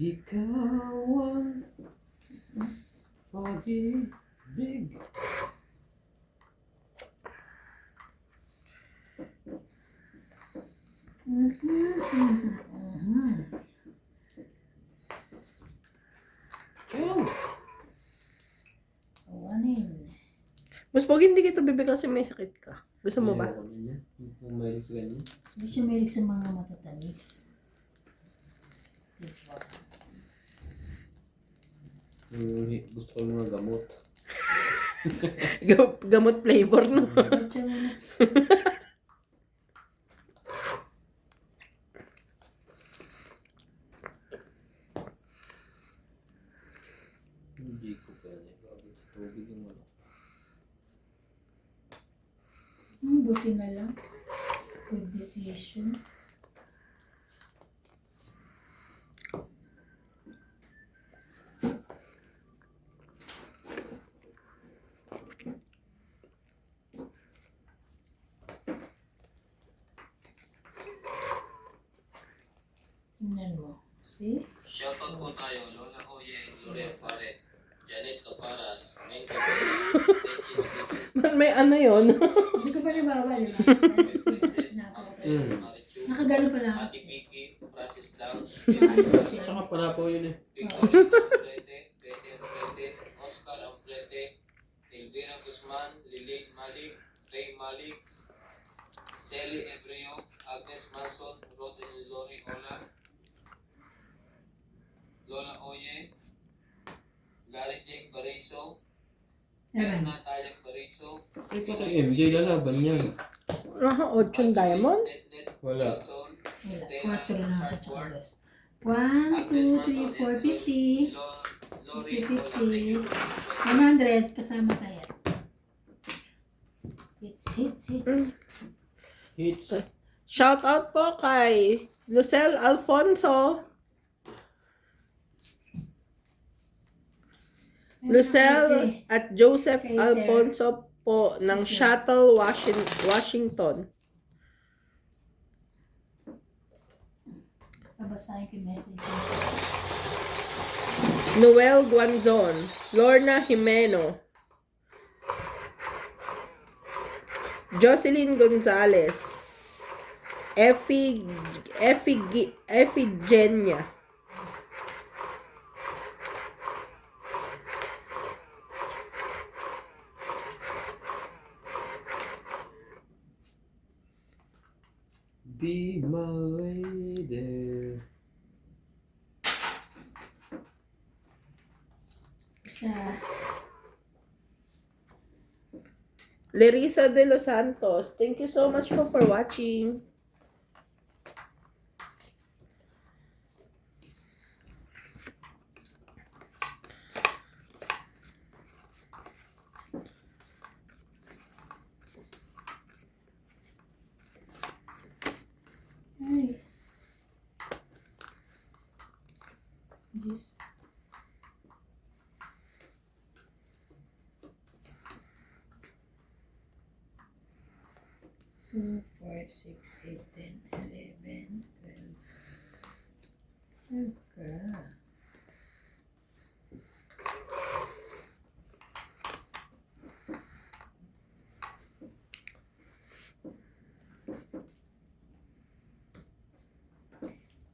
Ikaw ang pag-ibig. Awanin. Mas pag hindi kita bibigyan kasi may sakit ka. Gusto mo ba? Ayoko na niya. Kung mayroon sa ganyan. Hindi siya mahilig sa mga matatamis. Diba? Gusto ko yung mga gamot. Gamot flavor, no? Ba't siya muna? Hindi ko pwede. Bago sa tubig yung ano. Buti na lang. Good decision. Tingnan mo. See? Shoutout po tayo, Lola Oye, Gloria Pare, Janet Caparas, Meng Cabela, Techin City, May ano yon. Hindi ko pa nabawal, di ba? Princess, Amores, Marichu, Nakagano pa lang. Ate Vicky, Francis Lang, Tsaka pala po yun eh. Victoria Ambrete, Bete Ambrete, Oscar Ambrete, Elvira Guzman, Lilane Malik, Ray Malik, Selly Ebreo, Agnes Manson, Roden Lori Ola, Lola Oye, Larry Jake Bariso, Seven. Erna Tayak Bariso, Ay, pati MJ lalaban niya. Aha, 8 diamond? Net Wala. Wilson, Wala. 4 Stella lang ako tsaka Hardware, West. 1, 2, 3, 4, 50. Lori 50. Ola, 100 kasama tayo. Hits. Hits. Shout out po kay Lucel Alfonso. Lucel at Joseph Kay Sir. Alfonso po ng Si Sir. Seattle, Washington. Babasahin ko yung message. Noel Guanzon, Lorna Jimeno, Jocelyn Gonzalez, Effigenia, Be my lady. Sa Larissa de los Santos. Thank you so much for watching. ay. Yes. Two, 4, 6, 8, 10, 11, 12. Okay.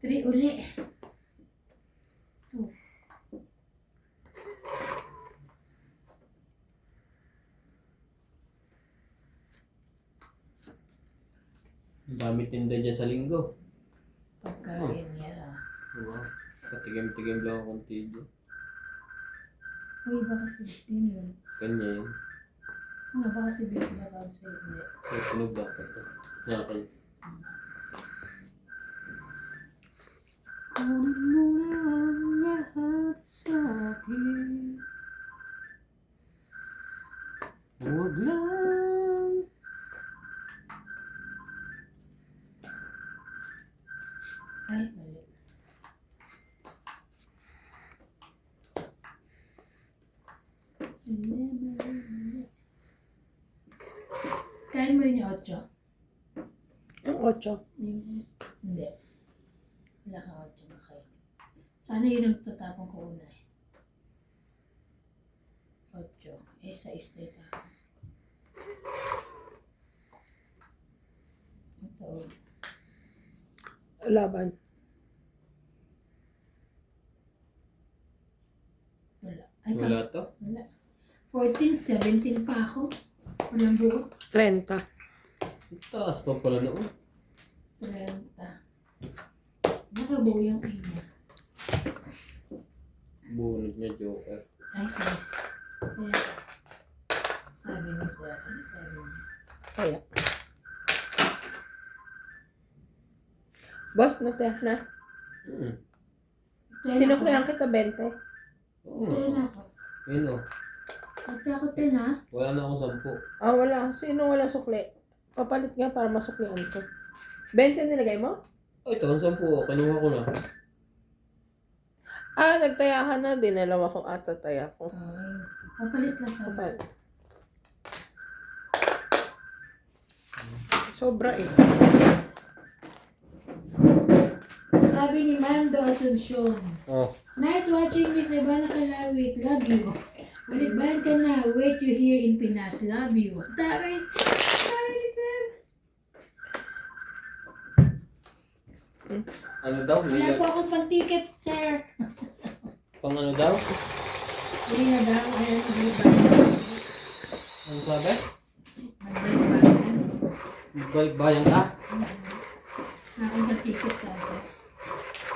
Three uli. Two. Ang dami tinda dyan sa linggo. Pagkain niya. Wow. Patigim-tigim lang ang konti dyan. Uy, baka si Bin yun. Kanya yun. Nga, baka si Bin na tawag sa'yo. Hindi. May tunog dapat. Nakakal. Kunin mo na ang lahat sa akin. Huwag lang. Ay, mali. Kain mo rin yung 8? Ang 8. Hindi. Wala kang 8 na kayo. Sana yun ang tatapong ko una eh. 8. Sa islit ako. Ito. Laban. Wala. Ay, Wala to? Wala. 14, 17 pa ako. Walang buo. 30. Taas pa pala noon. 30. Nakabuo yung kanya. Bunod niya, Joker. Ay, sorry. Kaya, sabi ni Sir, ano sabi niya? Kaya. Boss, natiyak na. Sinuklihan kita 20. Oo Kaya nga. na ako. Yun o. Nagka ako 10 ha? Wala na akong 10. Ah, wala. Sino wala sukli? Papalit nga para masuklian ko. 20 nilagay mo? Oh, ito, ang 10. Kinuha ko na. Ah, nagtayahan na. Dinalawa ko ata taya ko. Ay, papalit lang sa Papalit. Sobra eh. Sabi ni Mando Asuncion, Oh. nice watching Miss Ivana Kalawit. Love you. Balik-bayan ka na. Wait you here in Pinas. Love you. Taray. Taray, sir. Ano daw? Wala po akong pang-ticket, sir. Pang ano daw? Hindi na daw. Ayan, balik-bayan. Ano sabi? Magbalik-bayan. Magbalik bayan ka? Nakong ticket sabi.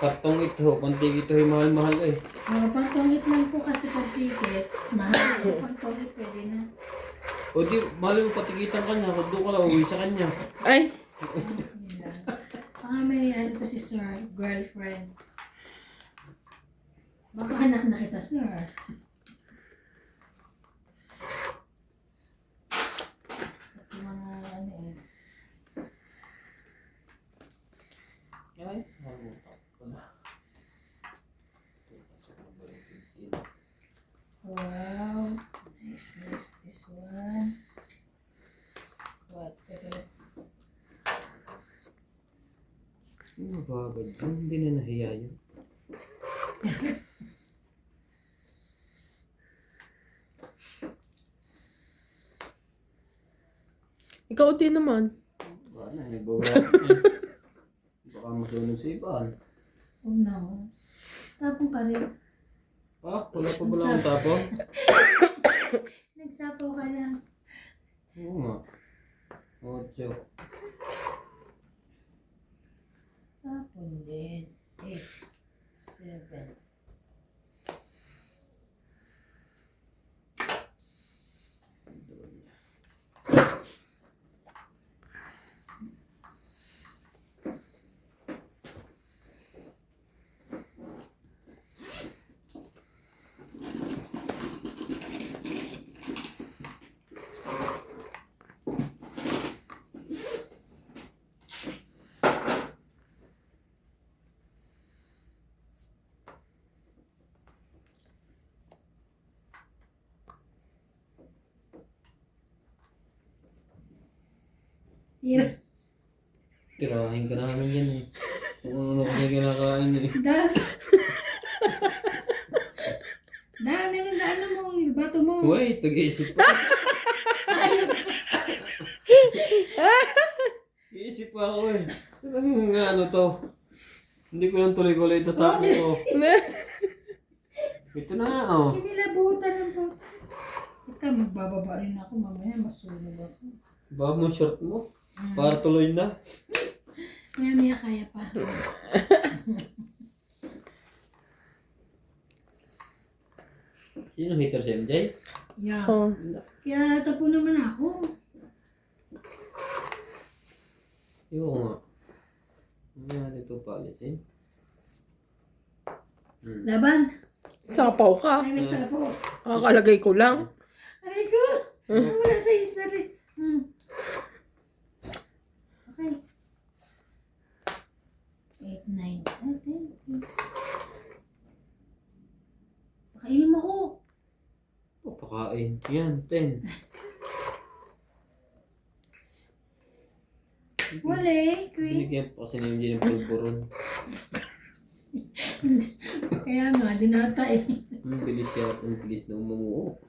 Kartong ito, pantig ito yung mahal-mahal eh. Pagtungit lang po kasi pag ticket. Mahal po pagtungit pwede na. O di, mahal mo patigitan ka niya, kung doon ka lang uwi sa kanya. Ay, Yun lang. Baka may ano to si sir, girlfriend. Baka anak na kita, sir. At yung mga ano eh. Ay, nakalimutan ko na. Wow. Nice, nice. This one. What? Ano ba agad yun? Hindi na nahiya yun. ikaw din naman. Wala na, nagbawa. Baka masunog sa ibaan. Huwag na mo. Tapong ka rin. Ah, wala pa ba lang ang tapon? Nagsapaw ka lang. Oo nga. 8. Tapon din. 8, 7. Tira. Tirahin ka namin yan eh. Kung ano kasi kinakain eh. Ano mong bato mo? Wait, nag-iisip pa. Iisip pa ako eh. Anong ano to? Hindi ko lang tuloy-tuloy tatapos ko. Ito na oh. Kinilabutan ng bato. Ika, magbababa rin ako mamaya. Masunog ako. Baba mo short mo. Para tuloy na. Maya kaya pa. Sino hater si MJ? Yeah. Oh. Kaya tapo naman ako. Yung nga. Ano dito palisin? Laban. Sapaw ka. Ay, may sapo. Kakalagay ko lang. Aray ko. Wala sa isa rin. Okay. 8, 9, 10. Pakainin mo ko. Pakain. Yan, 10. Wala eh, Queen. Binigyan pa kasi ni MJ ng pulburon. Kaya nga, dinata eh. Ang bilis siya. Ang bilis na mamuo.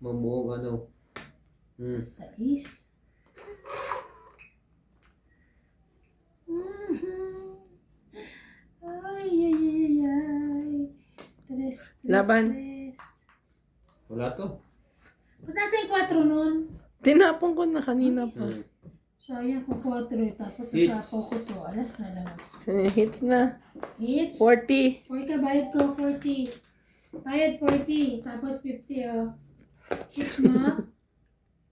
Mamuo ano. 6. Ay, ay, ay, ay. 3. Laban. Wala to. Ba't nasa yung 4 nun? Tinapon ko na kanina pa. Sayang ko 4 eh. Tapos Hits. nasapaw ko to. Alas na lang. Hits na. Hits. 40. 4 ka, bayad ko 40. Bayad 40. Tapos 50 oh. Hits mo.